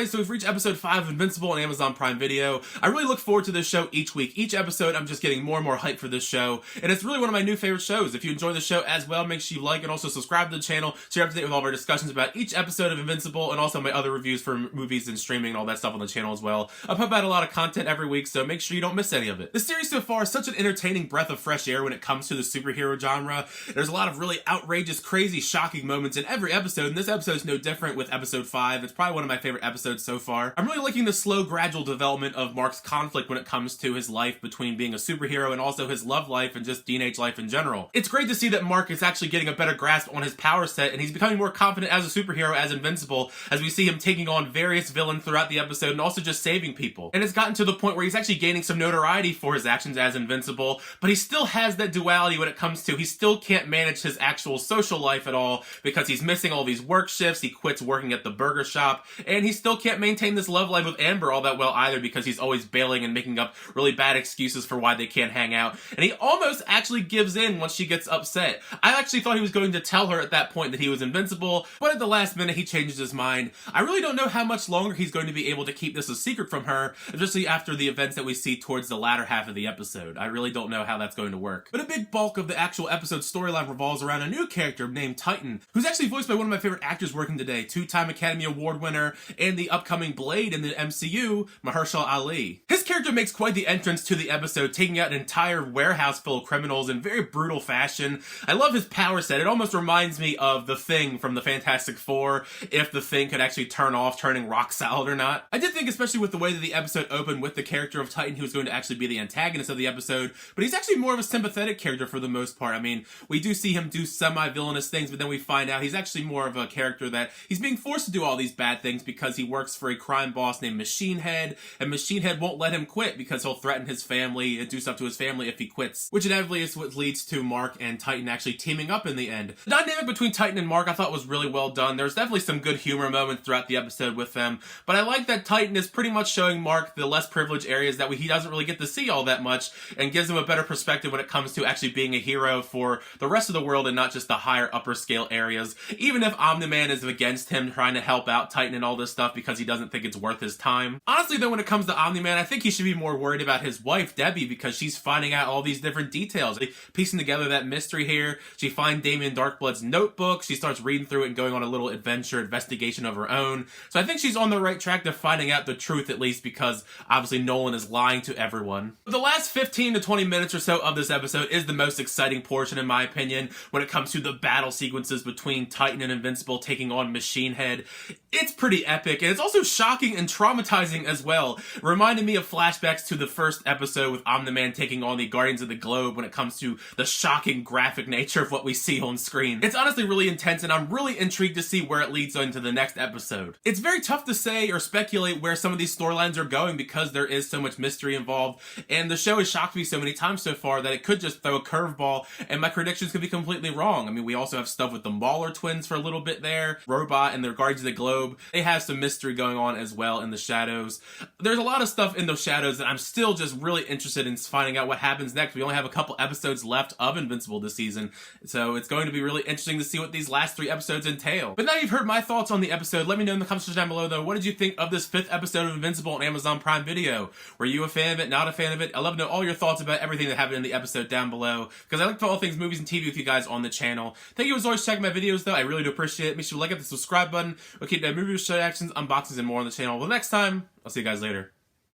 Alright, so we've reached episode 5 of Invincible on Amazon Prime Video. I really look forward to this show each week. Each episode, I'm just getting more and more hyped for this show, and it's really one of my new favorite shows. If you enjoy the show as well, make sure you like and also subscribe to the channel so you're up to date with all of our discussions about each episode of Invincible and also my other reviews for movies and streaming and all that stuff on the channel as well. I put out a lot of content every week, so make sure you don't miss any of it. The series so far is such an entertaining breath of fresh air when it comes to the superhero genre. There's a lot of really outrageous, crazy, shocking moments in every episode, and this episode is no different with episode 5. It's probably one of my favorite episodes so far. I'm really liking the slow, gradual development of Mark's conflict when it comes to his life between being a superhero and also his love life and just teenage life in general. It's great to see that Mark is actually getting a better grasp on his power set, and he's becoming more confident as a superhero, as Invincible, as we see him taking on various villains throughout the episode and also just saving people. And it's gotten to the point where he's actually gaining some notoriety for his actions as Invincible, but he still has that duality when it comes to he still can't manage his actual social life at all because he's missing all these work shifts, he quits working at the burger shop, and he still can't maintain this love life with Amber all that well either because he's always bailing and making up really bad excuses for why they can't hang out. And he almost actually gives in once she gets upset. I actually thought he was going to tell her at that point that he was invincible, but at the last minute he changes his mind. I really don't know how much longer he's going to be able to keep this a secret from her, especially after the events that we see towards the latter half of the episode. I really don't know how that's going to work. But a big bulk of the actual episode storyline revolves around a new character named Titan, who's actually voiced by one of my favorite actors working today, two-time Academy Award winner and the upcoming Blade in the MCU, Mahershala Ali. His character makes quite the entrance to the episode, taking out an entire warehouse full of criminals in very brutal fashion. I love his power set. It almost reminds me of the Thing from the Fantastic Four, if the Thing could actually turn off turning rock solid or not. I did think, especially with the way that the episode opened with the character of Titan, who was going to actually be the antagonist of the episode, but he's actually more of a sympathetic character for the most part. I mean, we do see him do semi-villainous things, but then we find out he's actually more of a character that he's being forced to do all these bad things because he works for a crime boss named Machine Head, and Machine Head won't let him quit because he'll threaten his family and do stuff to his family if he quits, which inevitably is what leads to Mark and Titan actually teaming up in the end. The dynamic between Titan and Mark I thought was really well done. There's definitely some good humor moments throughout the episode with them, but I like that Titan is pretty much showing Mark the less privileged areas that he doesn't really get to see all that much, and gives him a better perspective when it comes to actually being a hero for the rest of the world and not just the higher upper scale areas, even if Omni-Man is against him trying to help out Titan and all this stuff because he doesn't think it's worth his time. Honestly though, when it comes to Omni-Man, I think he should be more worried about his wife, Debbie, because she's finding out all these different details. Piecing together that mystery here, she finds Damien Darkblood's notebook, she starts reading through it and going on a little adventure investigation of her own. So I think she's on the right track to finding out the truth, at least, because obviously Nolan is lying to everyone. The last 15 to 20 minutes or so of this episode is the most exciting portion in my opinion when it comes to the battle sequences between Titan and Invincible taking on Machine Head. It's pretty epic, and it's also shocking and traumatizing as well. It reminded me of flashbacks to the first episode with Omni-Man taking on the Guardians of the Globe when it comes to the shocking graphic nature of what we see on screen. It's honestly really intense, and I'm really intrigued to see where it leads into the next episode. It's very tough to say or speculate where some of these storylines are going because there is so much mystery involved, and the show has shocked me so many times so far that it could just throw a curveball and my predictions could be completely wrong. I mean, we also have stuff with the Mauler twins for a little bit there, Robot and their Guardians of the Globe. They have some mystery going on as well in the shadows. There's a lot of stuff in those shadows that I'm still just really interested in finding out what happens next. We only have a couple episodes left of Invincible this season, so it's going to be really interesting to see what these last 3 episodes entail. But now you've heard my thoughts on the episode. Let me know in the comments down below though, what did you think of this 5th episode of Invincible on Amazon Prime Video? Were you a fan of it, not a fan of it? I'd love to know all your thoughts about everything that happened in the episode down below, because I like to talk all things movies and TV with you guys on the channel. Thank you as always for checking my videos though, I really do appreciate it. Make sure to like it, the subscribe button. We'll keep that movie show actions, unboxings, and more on the channel. Well, next time, I'll see you guys later.